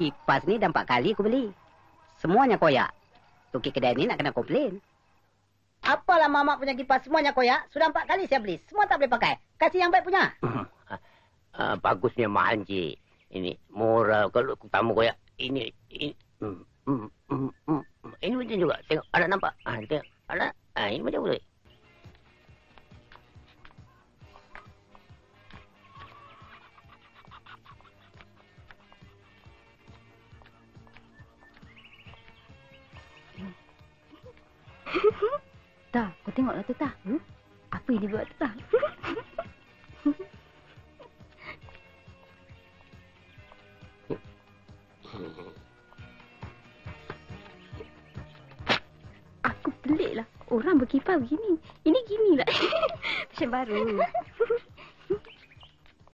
Kipas ni dah 4 kali aku beli. Semuanya koyak. Tuki kedai ni nak kena komplain. Apalah mamak punya kipas semuanya koyak. Sudah 4 kali saya beli. Semua tak boleh pakai. Kasih yang baik punya. Bagusnya mahal, Cik. Ini murah kalau tamu koyak. Ini macam juga. Tengok, ada nampak? Tengok, ada. Ini macam boleh. Tah, kau tengoklah tu, Tah. Apa yang dia buat tu, Tah? Aku pelik lah. Orang berkipas begini. Ini gini lah. Macam baru.